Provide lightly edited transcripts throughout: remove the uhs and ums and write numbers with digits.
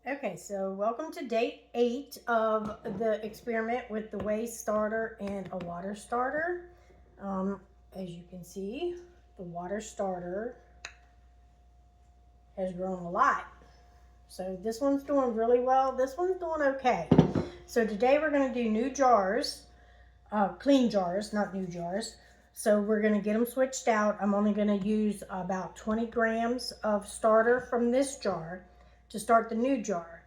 Okay, so welcome to day 8 of the experiment with the whey starter and a water starter. As you can see, the water starter has grown a lot. So this one's doing really well. This one's doing okay. So today we're going to do new jars, clean jars, not new jars. So we're going to get them switched out. I'm only going to use about 20 grams of starter from this jar to start the new jar.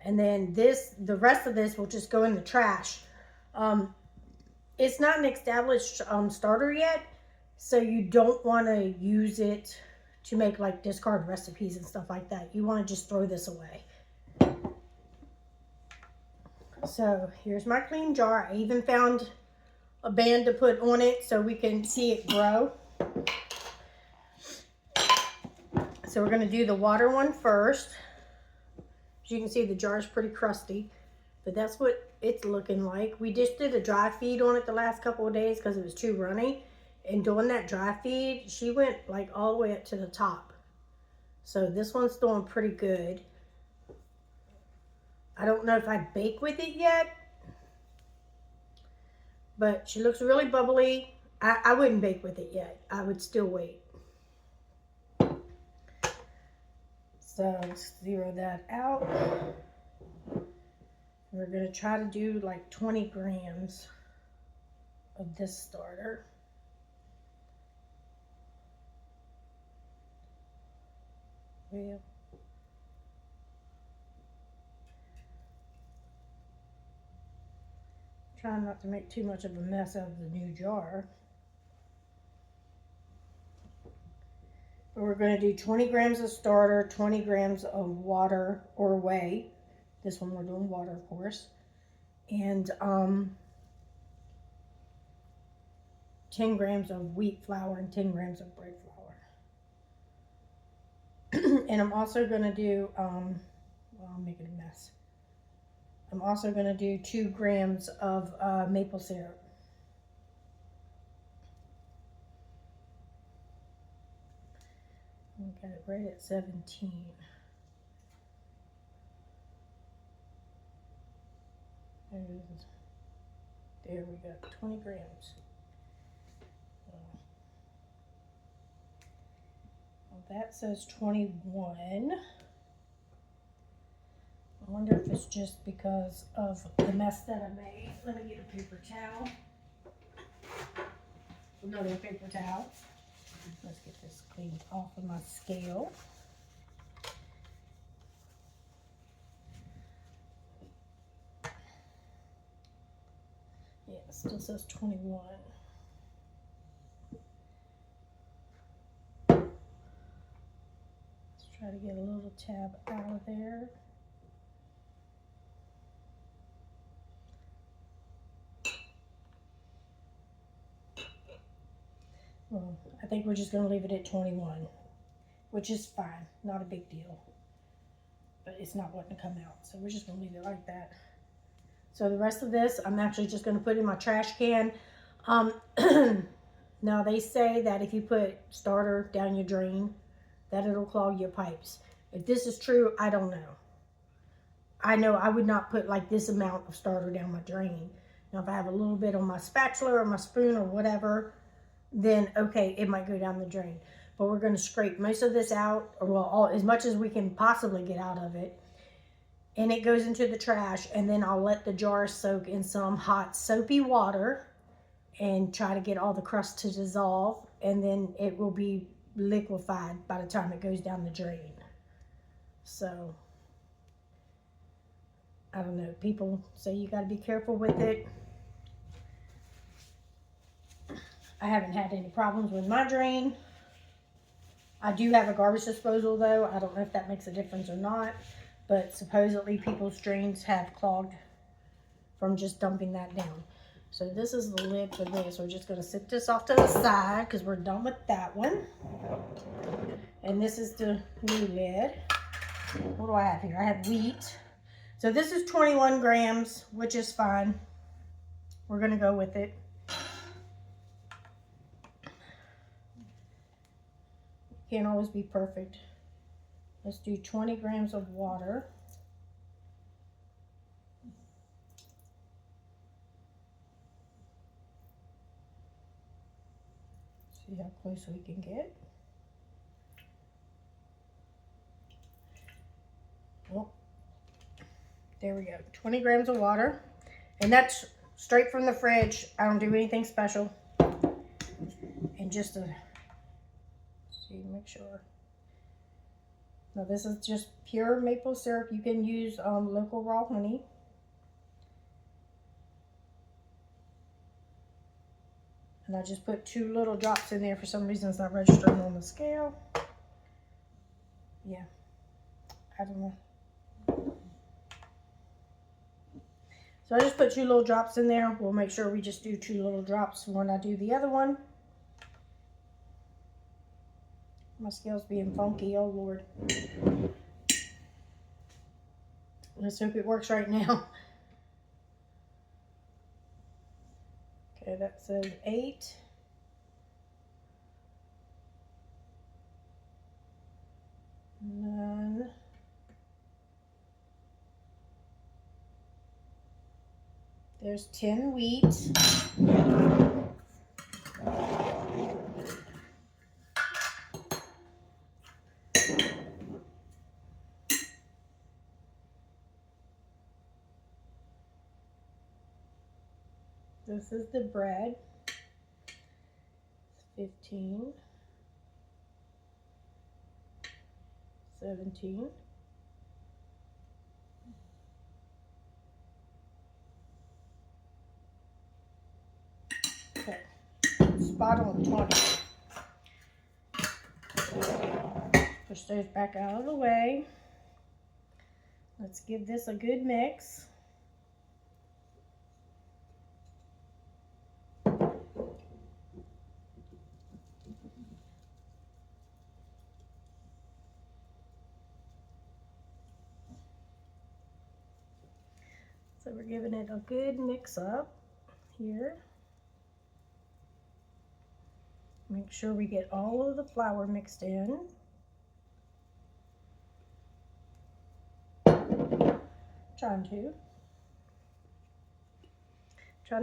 And then the rest of this will just go in the trash. It's not an established starter yet, so you don't want to use it to make like discard recipes and stuff like that. You want to just throw this away. So here's my clean jar. I even found a band to put on it so we can see it grow. So we're going to do the water one first. As you can see, the jar is pretty crusty, but that's what it's looking like. We just did a dry feed on it the last couple of days because it was too runny. And doing that dry feed, she went like all the way up to the top. So this one's doing pretty good. I don't know if I'd bake with it yet, but she looks really bubbly. I wouldn't bake with it yet. I would still wait. So let's zero that out. We're going to try to do like 20 grams of this starter. Yeah. Trying not to make too much of a mess out of the new jar. But we're going to do 20 grams of starter, 20 grams of water or whey. This one we're doing water, of course. And 10 grams of wheat flour and 10 grams of bread flour. And I'm also going to do, well, I'm making a mess. I'm also going to do 2 grams of maple syrup. We got it right at 17. There we go, 20 grams. Well, that says 21. I wonder if it's just because of the mess that I made. Let me get a paper towel. Another paper towel. Let's get this cleaned off of my scale. Yeah, it still says 21. Let's try to get a little tab out of there. Well, I think we're just going to leave it at 21, which is fine. Not a big deal. But it's not wanting to come out, so we're just going to leave it like that. So the rest of this, I'm actually just going to put in my trash can. Now they say that if you put starter down your drain, that it'll clog your pipes. If this is true, I don't know. I know I would not put like this amount of starter down my drain. Now if I have a little bit on my spatula or my spoon or whatever, then okay, it might go down the drain. But we're going to scrape most of this out, or well, as much as we can possibly get out of it. And it goes into the trash, and then I'll let the jar soak in some hot soapy water and try to get all the crust to dissolve, and then it will be liquefied by the time it goes down the drain. So I don't know, people say you got to be careful with it. I haven't had any problems with my drain. I do have a garbage disposal though. I don't know if that makes a difference or not, but supposedly people's drains have clogged from just dumping that down. So this is the lid for this. We're just going to sit this off to the side because we're done with that one. And this is the new lid. What do I have here? I have wheat. So this is 21 grams, which is fine. We're going to go with it. Can't always be perfect. Let's do 20 grams of water. See how close we can get. Well, there we go. 20 grams of water. And that's straight from the fridge. I don't do anything special. And just to see, make sure. Now this is just pure maple syrup. You can use local raw honey. And I just put 2 little drops in there. For some reason it's not registering on the scale. Yeah, I don't know. So I just put 2 little drops in there. We'll make sure we just do 2 little drops when I do the other one. My scale's being funky, oh Lord. Let's hope it works right now. Okay, that says 8. None. There's 10 wheat. This is the bread. 15. 17. Okay, spot on 20. Push those back out of the way. Let's give this a good mix. So we're giving it a good mix up here. Make sure we get all of the flour mixed in. Trying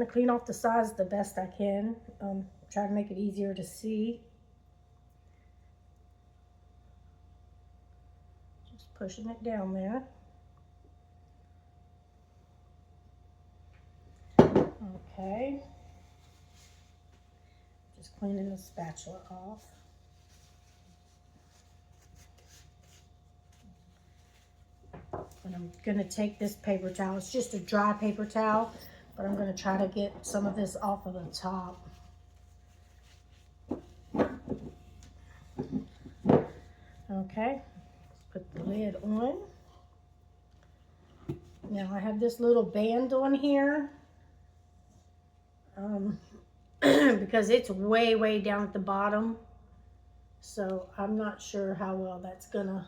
to clean off the sides the best I can. Try to make it easier to see. Just pushing it down there. Okay. Just cleaning the spatula off. And I'm gonna take this paper towel. It's just a dry paper towel, but I'm gonna try to get some of this off of the top. Okay, put the lid on. Now I have this little band on here. Because it's way down at the bottom, so I'm not sure how well that's gonna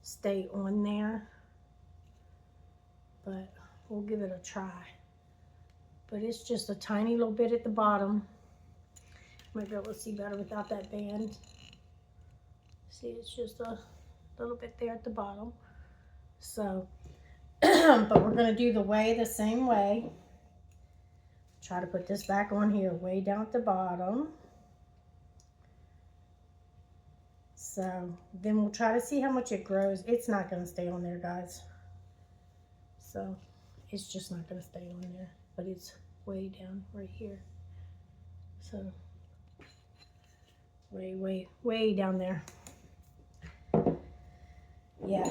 stay on there, but we'll give it a try. But it's just a tiny little bit at the bottom. Might be able to see better without that band. See, it's just a little bit there at the bottom. So but we're gonna do the whey the same way. Try to put this back on here, way down at the bottom. So then we'll try to see how much it grows. It's not going to stay on there, guys. So it's just not going to stay on there, but it's way down right here. So way down there. Yeah.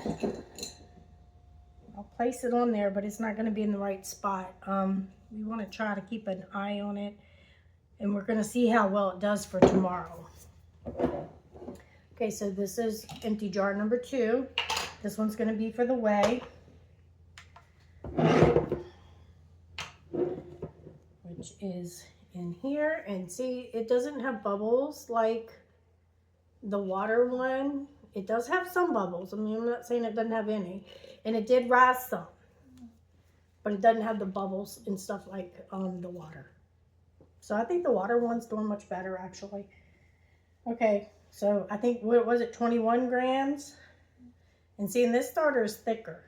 I'll place it on there, but it's not going to be in the right spot. We want to try to keep an eye on it, and we're going to see how well it does for tomorrow. Okay, so this is empty jar number 2. This one's going to be for the whey, which is in here. And see, it doesn't have bubbles like the water one. It does have some bubbles. I mean, I'm not saying it doesn't have any. And it did rise some, but it doesn't have the bubbles and stuff like the water. So I think the water one's doing much better, actually. Okay, so I think, what was it, 21 grams? And see, and this starter is thicker.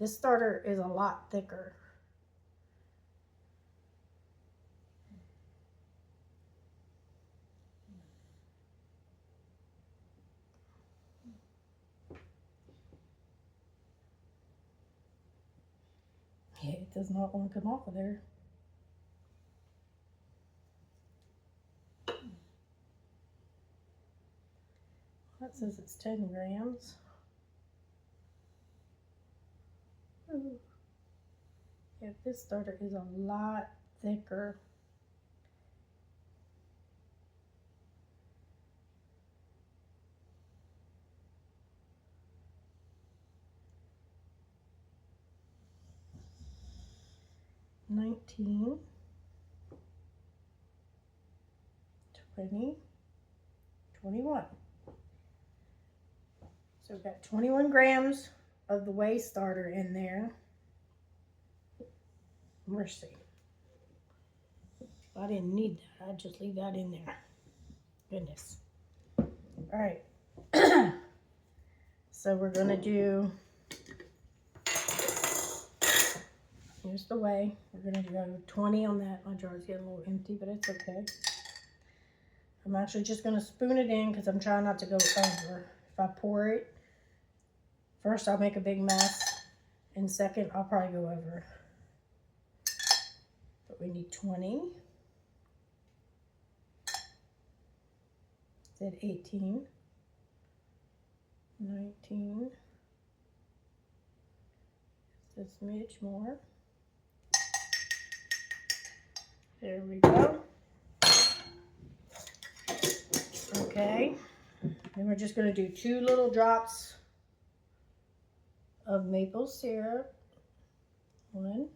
This starter is a lot thicker. Yeah, it does not want to come off of there. That says it's 10 grams. Ooh. Yeah, this starter is a lot thicker. $19, $20, $21. So we've got 21 grams of the whey starter in there. Mercy. I didn't need that. I'd just leave that in there. Goodness. All right. So we're going to do, here's the whey. We're going to go 20 on that. My jar's getting a little empty, but it's okay. I'm actually just going to spoon it in because I'm trying not to go over. If I pour it, first I'll make a big mess, and second I'll probably go over. But we need 20. Said 18, 19, just a smidge more. There we go. Okay, then we're just going to do 2 little drops of maple syrup. 1,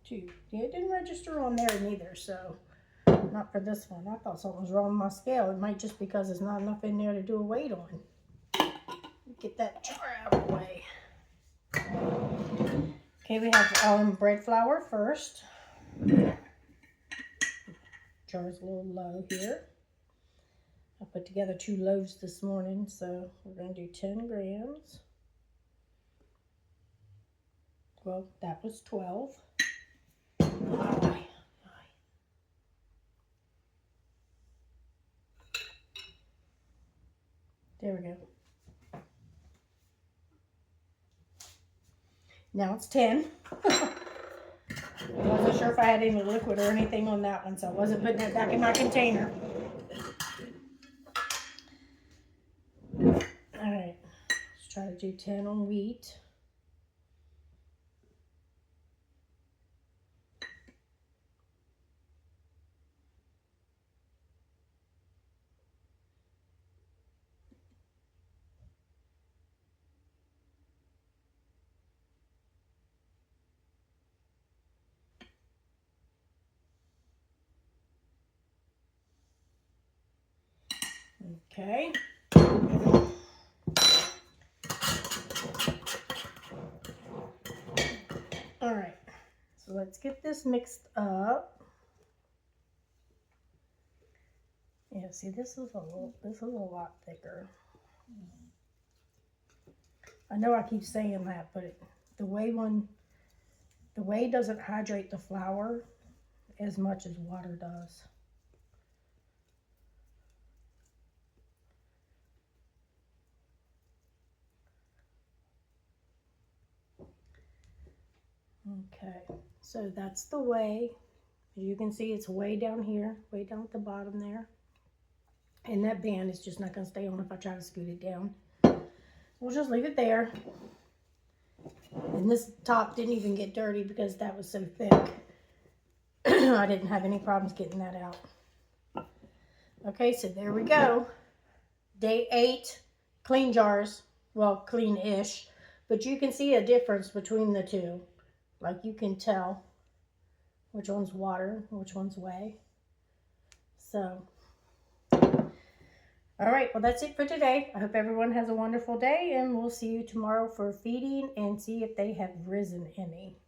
2. Yeah, it didn't register on there neither, so not for this one. I thought something was wrong with my scale. It might just because there's not enough in there to do a weight on. Get that jar out of the way. Okay, we have bread flour first. Jar's a little low here. I put together 2 loaves this morning, so we're going to do 10 grams. Well, that was 12. There we go. Now it's 10. I wasn't sure if I had any liquid or anything on that one, so I wasn't putting it back in my container. Alright, let's try to do 10 on wheat. Okay. All right. So let's get this mixed up. Yeah, see, this is a lot thicker. I know I keep saying that, but the whey doesn't hydrate the flour as much as water does. Okay, so that's the whey. As you can see, it's way down here, way down at the bottom there. And that band is just not going to stay on if I try to scoot it down. We'll just leave it there. And this top didn't even get dirty because that was so thick. I didn't have any problems getting that out. Okay, so there we go. Day 8, clean jars. Well, clean-ish. But you can see a difference between the two. Like you can tell which one's water, which one's whey. So, all right, well, that's it for today. I hope everyone has a wonderful day, and we'll see you tomorrow for feeding and see if they have risen any.